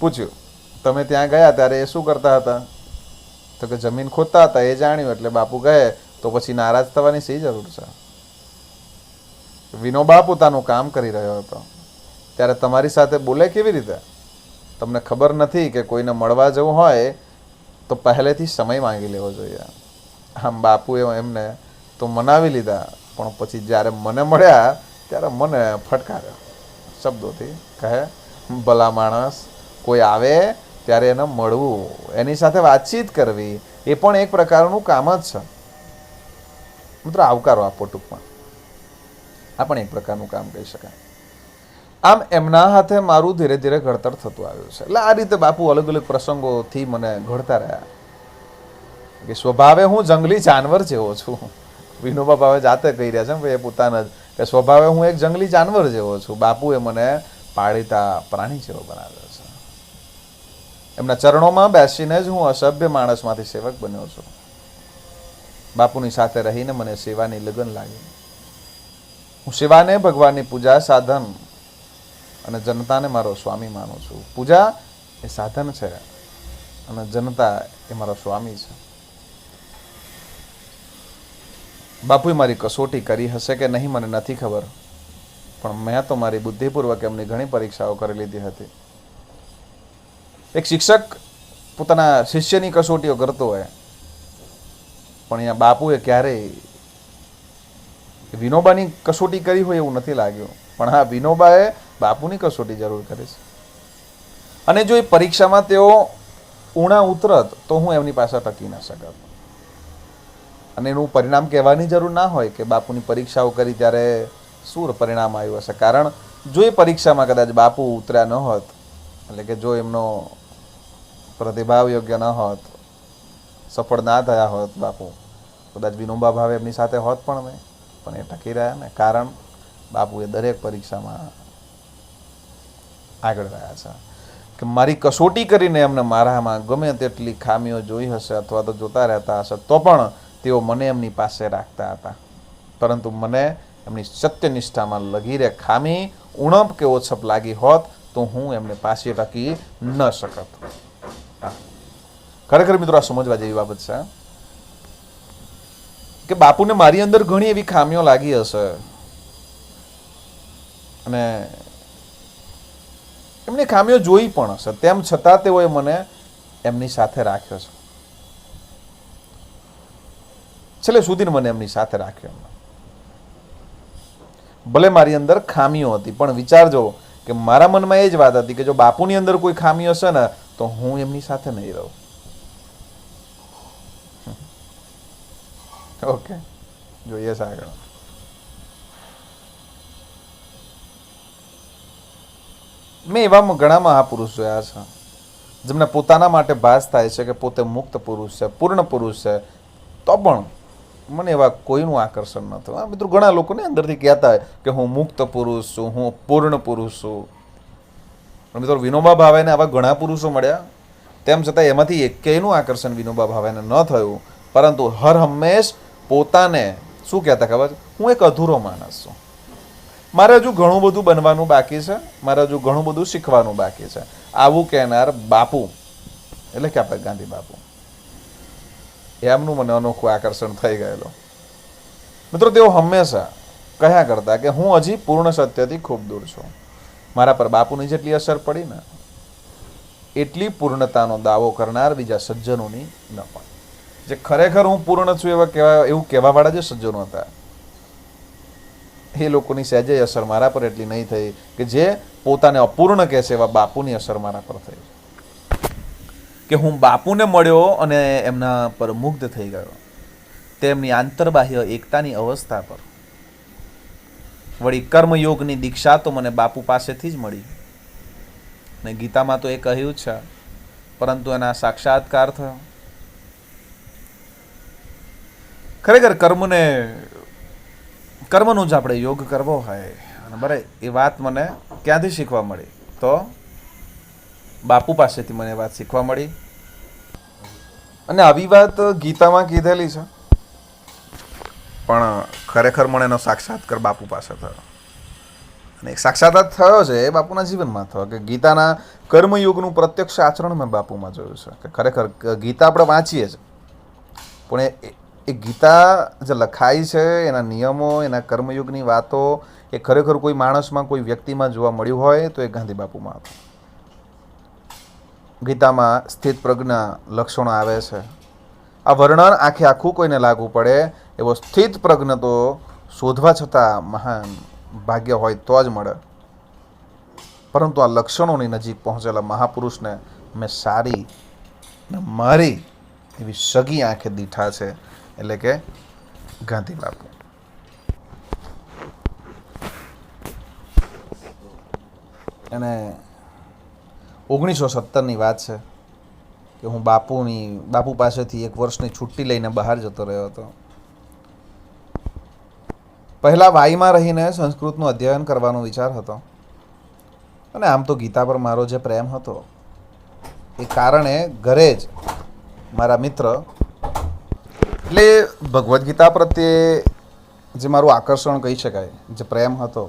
પૂછ્યું તમે ત્યાં ગયા ત્યારે એ શું કરતા હતા? તો કે જમીન ખોદતા હતા. એ જાણ્યું એટલે બાપુ કહે તો પછી નારાજ થવાની શી જરૂર છે? વિનોબા પોતાનું કામ કરી રહ્યો હતો ત્યારે તમારી સાથે બોલે કેવી રીતે? તમને ખબર નથી કે કોઈને મળવા જવું હોય તો પહેલેથી સમય માંગી લેવો જોઈએ. આમ બાપુએ એમને તો મનાવી લીધા પણ પછી જ્યારે મને મળ્યા ત્યારે મને ફટકાર્યો શબ્દોથી. કહે ભલા માણસ, કોઈ આવે ત્યારે એને મળવું, એની સાથે વાતચીત કરવી એ પણ એક પ્રકારનું કામ જ છે. મિત્રો આવકારો આપો ટૂંકમાં, આ પણ એક પ્રકારનું કામ કહી શકાય. આમ એમના હાથે મારું ધીરે ધીરે ઘડતર થતું આવ્યું છે. એટલે આ રીતે બાપુ અલગ અલગ પ્રસંગોથી મને ઘડતા રહ્યા. કે સ્વભાવે હું જંગલી જાનવર જેવો છું. વિનોબા ભાવે જાતે કહી રહ્યા છે એ પોતાના જ કે સ્વભાવે હું એક જંગલી જાનવર જેવો છું. બાપુએ મને પાળીતા પ્રાણી જેવો બનાવ્યો છે. એમના ચરણોમાં બેસીને જ હું અસભ્ય માણસમાંથી સેવક બન્યો છું. બાપુની સાથે રહીને મને સેવાની લગન લાગી. હું સેવાને ભગવાનની પૂજા સાધન અને જનતાને મારો સ્વામી માનું છું. પૂજા એ સાધન છે અને જનતા એ મારો સ્વામી છે. બાપુએ મારી કસોટી કરી હશે કે નહીં મને નથી ખબર, પણ મેં તો મારી બુદ્ધિપૂર્વક એમની ઘણી પરીક્ષાઓ કરી લીધી હતી. એક શિક્ષક પોતાના શિષ્યની કસોટીઓ કરતો હોય પણ અહીંયા બાપુએ ક્યારેય વિનોબાની કસોટી કરી હોય એવું નથી લાગ્યું. પણ હા, વિનોબાએ બાપુની કસોટી જરૂર કરી છે. અને જો એ પરીક્ષામાં તેઓ ઊણા ઉતરત તો હું એમની પાસે ટકી ના શકત. અને એનું પરિણામ કહેવાની જરૂર ના હોય કે બાપુની પરીક્ષાઓ કરી ત્યારે શું પરિણામ આવ્યું હશે. કારણ જો એ પરીક્ષામાં કદાચ બાપુ ઉતર્યા ન હોત, એટલે કે જો એમનો પ્રતિભાવ યોગ્ય ન હોત, સફળ ના થયા હોત બાપુ, કદાચ વિનોબા ભાવે એમની સાથે હોત પણ નહીં, પણ એ ટકી રહ્યા ને. કારણ બાપુએ દરેક પરીક્ષામાં આગળ રહ્યા છે. કે મારી કસોટી કરીને એમને મારામાં ગમે તેટલી ખામીઓ જોઈ હશે અથવા તો જોતા રહેતા હશે તો પણ તેઓ મને એમની પાસે રાખતા હતા. પરંતુ મને એમની સત્યનિષ્ઠામાં લગીરે ખામી, ઉણપ કે ઓછપ લાગી હોત તો હું એમને પાસે ટકી ન શકત. ખરેખર મિત્રો આ સમજવા જેવી બાબત છે કે બાપુને મારી અંદર ઘણી એવી ખામીઓ લાગી હશે અને એમની ખામીઓ જોઈ પણ હશે, તેમ છતાં તેઓએ મને એમની સાથે રાખ્યો છે. છેલ્લે સુધી મને એમની સાથે રાખ્યો. ભલે મારી અંદર ખામીઓ હતી પણ વિચારજો કે મારા મનમાં એ જ વાત હતી કે જો બાપુની અંદર કોઈ ખામી હશે ને તો હું એમની સાથે નહીં રહું. ઓકે, જોઈએ છે આગળ. મેં એવા ઘણા મહાપુરુષ જોયા છે જેમને પોતાના માટે ભાસ થાય છે કે પોતે મુક્ત પુરુષ છે, પૂર્ણ પુરુષ છે, તો પણ મને એવા કોઈનું આકર્ષણ ન થયું. આ મિત્રો ઘણા લોકોને અંદરથી કહેતા હોય કે હું મુક્ત પુરુષ છું, હું પૂર્ણ પુરુષ છું. પણ મિત્રો વિનોબા ભાવેને આવા ઘણા પુરુષો મળ્યા, તેમ છતાં એમાંથી એકેયનું આકર્ષણ વિનોબા ભાવેને ન થયું. પરંતુ હર હંમેશ પોતાને શું કહેતા ખબર, હું એક અધૂરો માણસ છું, મારે હજુ ઘણું બધું બનવાનું બાકી છે, મારે હજુ ઘણું બધું શીખવાનું બાકી છે. આવું કહેનાર બાપુ એટલે કે આપણે ગાંધી બાપુ, એમનું મને અનોખું આકર્ષણ થઈ ગયેલું. મિત્રો તેઓ હંમેશા કહ્યા કરતા કે હું હજી પૂર્ણ સત્યથી ખૂબ દૂર છું. મારા પર બાપુની જેટલી અસર પડી ને એટલી પૂર્ણતાનો દાવો કરનાર બીજા સજ્જનોની ન પણ. જે ખરેખર હું પૂર્ણ છું એવું કહેવાવાળા જે સજ્જનો હતા, એ લોકોની સહેજે અસર મારા પર એટલી નહીં થઈ કે જે પોતાને અપૂર્ણ કહે છે એવા બાપુની અસર મારા પર થઈ. કે હું બાપુને મળ્યો અને એમના પર મુગ્ધ થઈ ગયો, તેમની આંતરબાહ્ય એકતાની અવસ્થા પર. વળી કર્મયોગની દીક્ષા તો મને બાપુ પાસેથી જ મળી, ને ગીતામાં તો એ કહ્યું છે, પરંતુ એના સાક્ષાત્કાર થયો. ખરેખર કર્મનો જ આપણે યોગ કરવો હોય, અને બરાબર એ વાત મને ક્યાંથી શીખવા મળી, તો બાપુ પાસેથી મને વાત શીખવા મળી. અને આવી વાત ગીતામાં કીધેલી છે, પણ ખરેખર મને એનો સાક્ષાત્કાર બાપુ પાસે થયો. અને એક સાક્ષાત્કાર થયો છે એ બાપુના જીવનમાં થયો કે ગીતાના કર્મયુગનું પ્રત્યક્ષ આચરણ મેં બાપુમાં જોયું છે. કે ખરેખર ગીતા આપણે વાંચીએ છીએ, પણ એ ગીતા જે લખાઈ છે, એના નિયમો, એના કર્મયુગની વાતો એ ખરેખર કોઈ માણસમાં, કોઈ વ્યક્તિમાં જોવા મળ્યું હોય તો એ ગાંધી બાપુમાં હતું. ગીતામાં સ્થિત પ્રજ્ઞા લક્ષણો આવે છે. આ વર્ણન આખે આખું કોઈને લાગુ પડે એવો સ્થિત પ્રજ્ઞ તો શોધવા છતાં મહાન ભાગ્ય હોય તો જ મળે. પરંતુ આ લક્ષણોની નજીક પહોંચેલા મહાપુરુષને મેં સારી ને મારી એવી સગી આંખે દીઠા છે, એટલે કે ગાંધી બાપુ. અને 1970ની વાત છે કે હું બાપુ પાસેથી 1 વર્ષની છુટ્ટી લઈને બહાર જતો રહ્યો હતો. પહેલાં વાઈમાં રહીને સંસ્કૃતનું અધ્યયન કરવાનો વિચાર હતો, અને આમ તો ગીતા પર મારો જે પ્રેમ હતો એ કારણે ઘરે જ મારા મિત્ર, એટલે ભગવદ્ ગીતા પ્રત્યે જે મારું આકર્ષણ કહી શકાય, જે પ્રેમ હતો,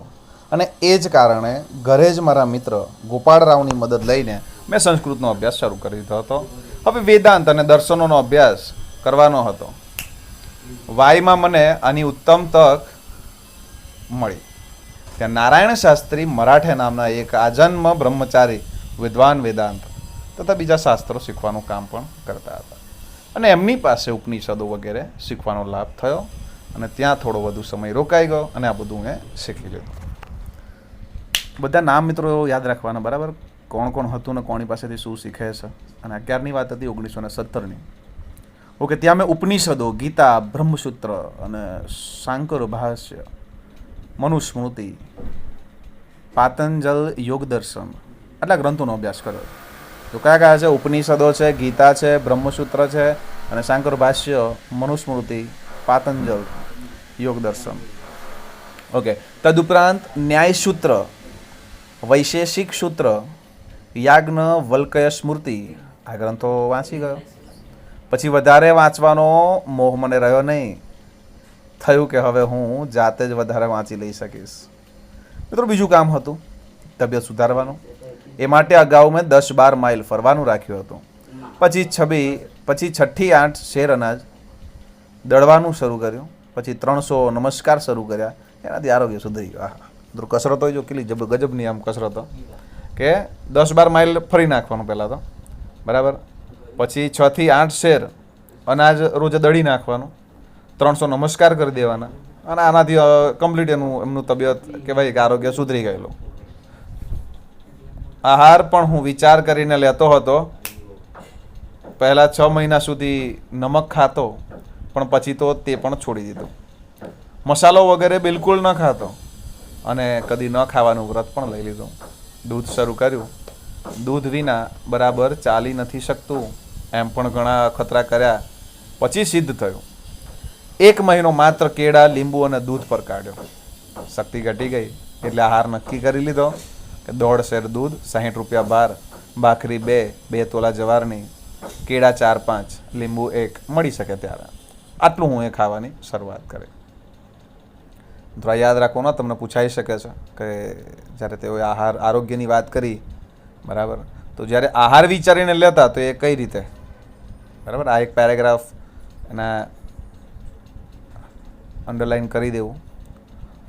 અને એ જ કારણે ઘરે જ મારા મિત્ર ગોપાળરાવની મદદ લઈને મેં સંસ્કૃતનો અભ્યાસ શરૂ કરી દીધો હતો. હવે વેદાંત અને દર્શનોનો અભ્યાસ કરવાનો હતો. વાઈમાં મને આની ઉત્તમ તક મળી. ત્યાં નારાયણ શાસ્ત્રી મરાઠે નામના એક આજન્મ બ્રહ્મચારી વિદ્વાન વેદાંત તથા બીજા શાસ્ત્રો શીખવાનું કામ પણ કરતા હતા, અને એમની પાસે ઉપનિષદો વગેરે શીખવાનો લાભ થયો, અને ત્યાં થોડો વધુ સમય રોકાઈ ગયો, અને આ બધું મેં શીખી લીધું. બધા નામ મિત્રો યાદ રાખવાના, બરાબર, કોણ કોણ હતું ને કોની પાસેથી શું શીખે છે. અને 11ની વાત હતી 1970ની. ઓકે, ત્યાં મેં ઉપનિષદો, ગીતા, બ્રહ્મસૂત્ર અને શાંકર ભાષ્ય, મનુસ્મૃતિ, પાતંજલ યોગ દર્શન આટલા ગ્રંથોનો અભ્યાસ કર્યો. તો કયા કયા છે? ઉપનિષદો છે, ગીતા છે, બ્રહ્મસૂત્ર છે, અને શાંકર ભાષ્ય, મનુસ્મૃતિ, પાતંજલ યોગ દર્શન. ઓકે, તદુપરાંત ન્યાયસૂત્ર, વૈશેષિક સૂત્ર, યાજ્ઞ વલ્કય સ્મૃતિ, આ ગ્રંથો વાંચી ગયો. પછી વધારે વાંચવાનો મોહ મને રહ્યો નહીં, થયું કે હવે હું જાતે જ વધારે વાંચી લઈ શકીશ. મિત્રો બીજું કામ હતું તબિયત સુધારવાનું. એ માટે અગાઉ મેં 10-12 માઇલ ફરવાનું રાખ્યું હતું. પછી 6-8 શેર અનાજ દળવાનું શરૂ કર્યું. પછી 300 નમસ્કાર શરૂ કર્યા. એનાથી આરોગ્ય સુધરી ગયું. હા, મિત્રો કસરત હોય જો કેટલી ગજબની આમ કસરતો કે 10-12 માઇલ ફરી નાખવાનું પહેલાં તો, બરાબર. પછી 6-8 શેર અનાજ રોજ દળી નાખવાનું, 300 નમસ્કાર કરી દેવાના, અને આનાથી કમ્પ્લીટ એમનું તબિયત કહેવાય કે આરોગ્ય સુધરી ગયેલું. આહાર પણ હું વિચાર કરીને લેતો હતો. પહેલાં 6 મહિના સુધી નમક ખાતો, પણ પછી તો તે પણ છોડી દીધું. મસાલો વગેરે બિલકુલ ન ખાતો, અને કદી ન ખાવાનું વ્રત પણ લઈ લીધું. દૂધ શરૂ કર્યું. દૂધ વિના બરાબર ચાલી નથી શકતું એમ પણ ઘણા ખતરા કર્યા. પછી સિદ્ધ થયું. 1 મહિનો માત્ર કેળા, લીંબુ અને દૂધ પર કાઢ્યો. શક્તિ ઘટી ગઈ એટલે આહાર નક્કી કરી લીધો કે 1.5 શેર દૂધ, 60 રૂપિયા ભાર, ભાખરી 2 તોલા જવારની, કેળા 4-5, લીંબુ 1 મળી શકે ત્યારે આટલું હું એ ખાવાની શરૂઆત કરી. થોડા યાદ રાખો ને, તમને પૂછાઈ શકે છે કે જ્યારે તેઓએ આરોગ્યની વાત કરી, બરાબર, તો જ્યારે આહાર વિચારીને લેતા તો એ કઈ રીતે, બરાબર, આ એક પેરેગ્રાફ એના અંડરલાઈન કરી દેવું.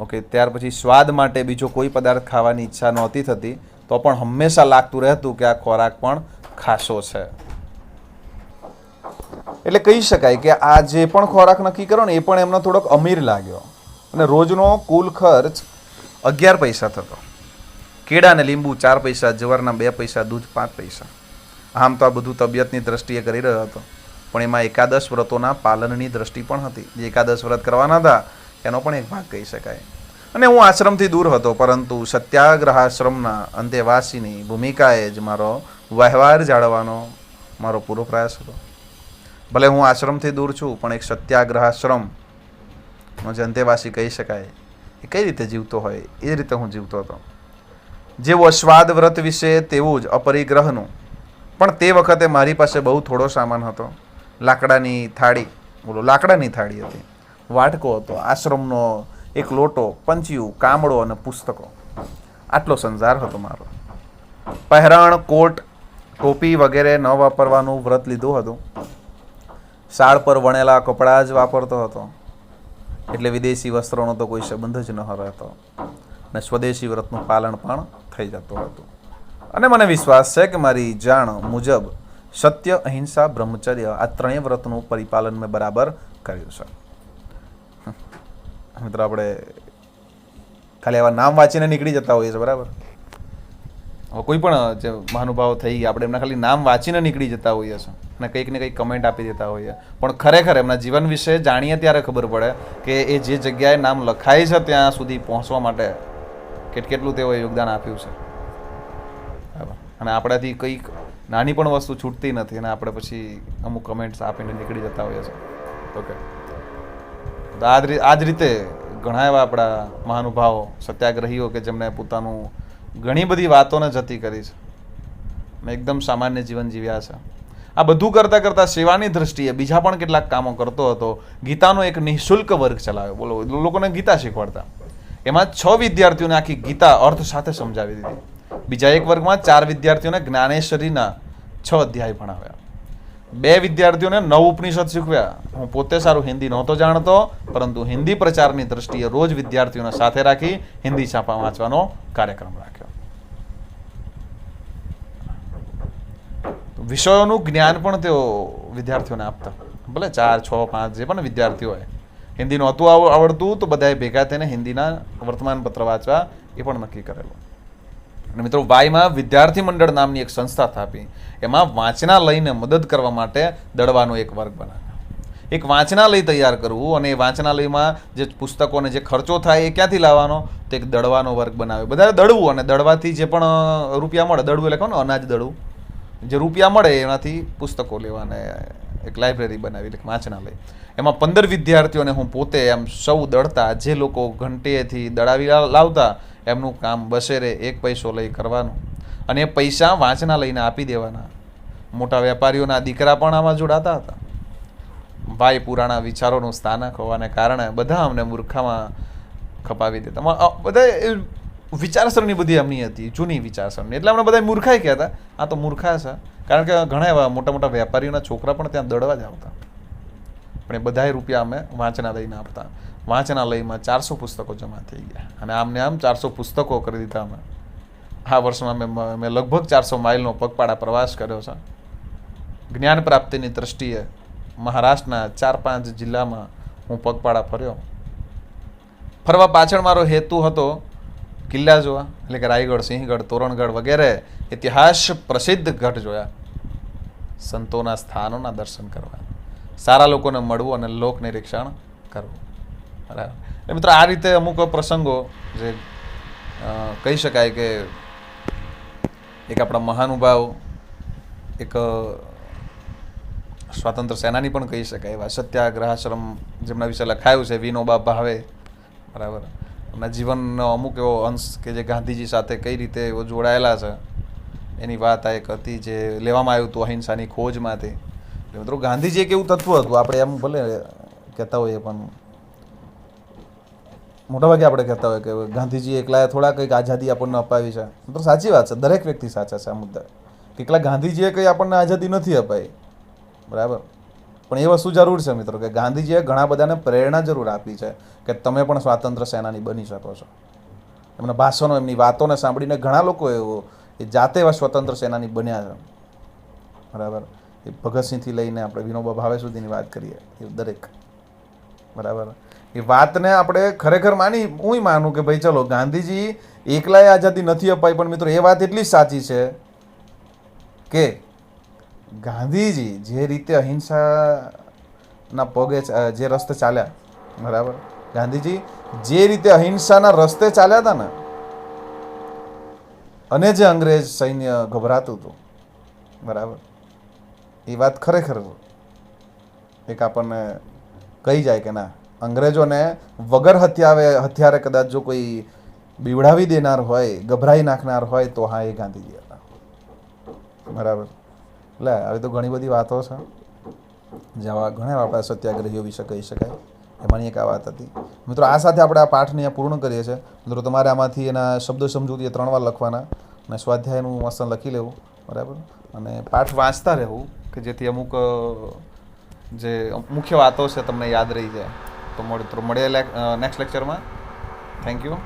ઓકે, ત્યાર પછી સ્વાદ માટે બીજો કોઈ પદાર્થ ખાવાની ઈચ્છા નહોતી થતી તો પણ હંમેશા લાગતું રહેતું કે આ ખોરાક પણ ખાસો છે. એટલે કહી શકાય કે આ જે પણ ખોરાક નક્કી કરો ને એ પણ એમનો થોડોક અમીર લાગ્યો અને રોજનો કુલ ખર્ચ 11 પૈસા થતો. કેળા અને લીંબુ 4 પૈસા, જવારના 2 પૈસા, દૂધ 5 પૈસા. આમ તો આ બધું તબિયતની દ્રષ્ટિએ કરી રહ્યો હતો, પણ એમાં એકાદશ વ્રતોના પાલનની દ્રષ્ટિ પણ હતી. જે એકાદશ વ્રત કરવાના હતા એનો પણ એક ભાગ કહી શકાય. અને હું આશ્રમથી દૂર હતો, પરંતુ સત્યાગ્રહાશ્રમના અંતેવાસીની ભૂમિકાએ જ મારો વ્યવહાર જાળવવાનો મારો પૂરો પ્રયાસ હતો. ભલે હું આશ્રમથી દૂર છું, પણ એક સત્યાગ્રહાશ્રમનો જે અંતેવાસી કહી શકાય એ કઈ રીતે જીવતો હોય એ રીતે હું જીવતો હતો. જેવું અસ્વાદ વ્રત વિશે તેવું જ અપરિગ્રહનું. પણ તે વખતે મારી પાસે બહુ થોડો સામાન હતો. લાકડાની થાળી હતી, વાટકો હતો, આશ્રમનો એક લોટો, પંચિયું, કામળો અને પુસ્તકો. આટલો સંસાર હતો મારો. પહેરણ, કોટ, ટોપી વગેરે ન વાપરવાનું વ્રત લીધું હતું. સાળ પર વણેલા કપડાં જ વાપરતો હતો, એટલે વિદેશી વસ્ત્રોનો તો કોઈ સંબંધ જ ન રહેતો અને સ્વદેશી વ્રતનું પાલન પણ થઈ જતું હતું. અને મને વિશ્વાસ છે કે મારી જાણ મુજબ સત્ય, અહિંસા, બ્રહ્મચર્ય આ 3 વ્રતનું પરિપાલન મેં બરાબર કર્યું છે. મિત્રો, આપણે ખાલી આવા નામ વાંચીને નીકળી જતા હોઈએ છીએ, બરાબર. કોઈ પણ જે મહાનુભાવો થઈ ગયા, આપણે એમના ખાલી નામ વાંચીને નીકળી જતા હોઈએ છીએ અને કંઈક ને કંઈક કમેન્ટ આપી દેતા હોઈએ, પણ ખરેખર એમના જીવન વિશે જાણીએ ત્યારે ખબર પડે કે એ જે જગ્યાએ નામ લખાય છે ત્યાં સુધી પહોંચવા માટે કેટલું તેઓએ યોગદાન આપ્યું છે, બરાબર. અને આપણાથી કંઈક નાની પણ વસ્તુ છૂટતી નથી અને આપણે પછી અમુક કમેન્ટ્સ આપીને નીકળી જતા હોઈએ છીએ. ઓકે, તો આ જ રીતે ઘણા એવા આપણા મહાનુભાવો, સત્યાગ્રહીઓ કે જેમણે પોતાનું ઘણી બધી વાતોને જતી કરી છે અને એકદમ સામાન્ય જીવન જીવ્યા છે. આ બધું કરતાં કરતાં સેવાની દ્રષ્ટિએ બીજા પણ કેટલાક કામો કરતો હતો. ગીતાનો એક નિઃશુલ્ક વર્ગ ચલાવ્યો. બોલો, લોકોને ગીતા શીખવાડતા. એમાં 6 વિદ્યાર્થીઓને આખી ગીતા અર્થ સાથે સમજાવી દીધી. બીજા એક વર્ગમાં 4 વિદ્યાર્થીઓને જ્ઞાનેશ્વરીના 6 અધ્યાય ભણાવ્યા. 2 વિદ્યાર્થીઓને 9 ઉપનિષદ શીખવ્યા. હું પોતે સારું હિન્દી નહોતો જાણતો, પરંતુ હિન્દી પ્રચારની દ્રષ્ટિએ રોજ વિદ્યાર્થીઓને સાથે રાખી હિન્દી છાપા વાંચવાનો કાર્યક્રમ રાખ્યો. વિષયોનું જ્ઞાન પણ તેઓ વિદ્યાર્થીઓને આપતા. ભલે 4, 6, 5 જે પણ વિદ્યાર્થીઓ હોય, હિન્દી નહોતું આવડતું તો બધાએ ભેગા થઈને હિન્દીના વર્તમાનપત્ર વાંચવા એ પણ નક્કી કરેલું. અને મિત્રો, વાયમાં વિદ્યાર્થી મંડળ નામની એક સંસ્થા સ્થાપી. એમાં વાંચનાલયને મદદ કરવા માટે દડવાનો એક વર્ગ બનાવ્યો. એક વાંચનાલય તૈયાર કરવું અને એ વાંચનાલયમાં જે પુસ્તકોને જે ખર્ચો થાય એ ક્યાંથી લાવવાનો, તો એક દડવાનો વર્ગ બનાવ્યો. બધા દડવું અને દડવાથી જે પણ રૂપિયા મળે, દડવું એટલે કહો અનાજ દડવું, જે રૂપિયા મળે એનાથી પુસ્તકો લેવાને એક લાઇબ્રેરી બનાવી, એટલે વાંચનાલય. એમાં 15 વિદ્યાર્થીઓને હું પોતે એમ સૌ દળતા. જે લોકો ઘંટેથી દડાવી લાવતા એમનું કામ બસેરે 1 પૈસો લઈ કરવાનું અને એ પૈસા વાંચનાલયને આપી દેવાના. મોટા વેપારીઓના દીકરા પણ આમાં જોડાતા હતા. ભાઈ પુરાણા વિચારોનું સ્થાનક હોવાને કારણે બધા અમને મૂર્ખામાં ખપાવી દેતા. બધા વિચારસરણી બધી એમની હતી, જૂની વિચારસરણી, એટલે અમને બધા મૂર્ખાઈ કહેતા. આ તો મૂર્ખા છે, કારણ કે ઘણા એવા મોટા મોટા વેપારીઓના છોકરા પણ ત્યાં દડવા જ આવતા. પણ એ બધાએ રૂપિયા અમે વાંચનાલયને આપતા. વાંચનાલયમાં 400 પુસ્તકો જમા થઈ ગયા અને આમને આમ 400 પુસ્તકો કરી દીધા અમે. આ વર્ષમાં મેં લગભગ 400 માઇલનો પગપાળા પ્રવાસ કર્યો છે. જ્ઞાન પ્રાપ્તિની દ્રષ્ટિએ મહારાષ્ટ્રના 4-5 જિલ્લામાં હું પગપાળા ફર્યો. ફરવા પાછળ મારો હેતુ હતો કિલ્લા જોવા, એટલે કે રાયગઢ, સિંહગઢ, તોરણગઢ વગેરે ઇતિહાસ પ્રસિદ્ધ ગઢ જોયા, સંતોના સ્થાનોના દર્શન કરવા, સારા લોકોને મળવું અને લોક નિરીક્ષણ કરવું. બરાબર. એટલે મિત્રો, આ રીતે અમુક પ્રસંગો જે કહી શકાય કે એક આપણા મહાનુભાવ એક સ્વાતંત્ર્ય સેનાની પણ કહી શકાય એવા સત્યાગ્રહાશ્રમ જેમના વિશે લખાયું છે, વિનોબા ભાવે, બરાબર, એમના જીવનનો અમુક એવો અંશ કે જે ગાંધીજી સાથે કઈ રીતે એવો જોડાયેલા છે એની વાત આ એક હતી જે લેવામાં આવ્યું હતું અહિંસાની ખોજમાંથી. એટલે મિત્રો ગાંધીજી એક એવું તત્વ હતું, આપણે એમ ભલે કહેતા હોઈએ પણ મોટાભાગે આપણે કહેતા હોય કે ગાંધીજી એકલા થોડા કંઈક આઝાદી આપણને અપાવી છે. મિત્રો સાચી વાત છે, દરેક વ્યક્તિ સાચા છે આ મુદ્દા. કેટલા ગાંધીજીએ કંઈ આપણને આઝાદી નથી અપાઈ, બરાબર, પણ એ વસ્તુ જરૂર છે મિત્રો કે ગાંધીજીએ ઘણા બધાને પ્રેરણા જરૂર આપી છે કે તમે પણ સ્વાતંત્ર્ય સેનાની બની શકો છો. એમના ભાષણો, એમની વાતોને સાંભળીને ઘણા લોકો એ જાતે એવા સ્વતંત્ર સેનાની બન્યા છે, બરાબર. એ ભગતસિંહથી લઈને આપણે વિનોબા ભાવે સુધીની વાત કરીએ એ દરેક, બરાબર, એ વાતને આપણે ખરેખર હું માનું કે ભાઈ ચલો ગાંધીજી એકલાએ આઝાદી નથી અપાઈ, પણ મિત્રો એ વાત એટલી જ સાચી છે કે ગાંધીજી જે રીતે અહિંસાના પગે જે રસ્તે ચાલ્યા, બરાબર, ગાંધીજી જે રીતે અહિંસાના રસ્તે ચાલ્યા હતા ને, અને જે અંગ્રેજ સૈન્ય ગભરાતું હતું, બરાબર, એ વાત ખરેખર એક આપણને કહી જાય કે ના, અંગ્રેજોને વગર હથિયારે કદાચ જો કોઈ બીવડાવી દેનાર હોય, ગભરાઈ નાખનાર હોય તો હા, એ ગાંધીજી હતા, બરાબર. એટલે આવી તો ઘણી બધી વાતો છે જેવા ઘણા આપણા સત્યાગ્રહીઓ વિશે કહી શકાય, એમાંની એક આ વાત હતી. મિત્રો આ સાથે આપણે આ પાઠને અહીંયા પૂર્ણ કરીએ છીએ. મિત્રો તમારે આમાંથી એના શબ્દ સમજૂતી 3 વાર લખવાના અને સ્વાધ્યાયનું મસ્ત લખી લેવું, બરાબર, અને પાઠ વાંચતા રહેવું કે જેથી અમુક જે મુખ્ય વાતો છે તમને યાદ રહી જાય. તો મળીએ નેક્સ્ટ લેક્ચરમાં. Thank you.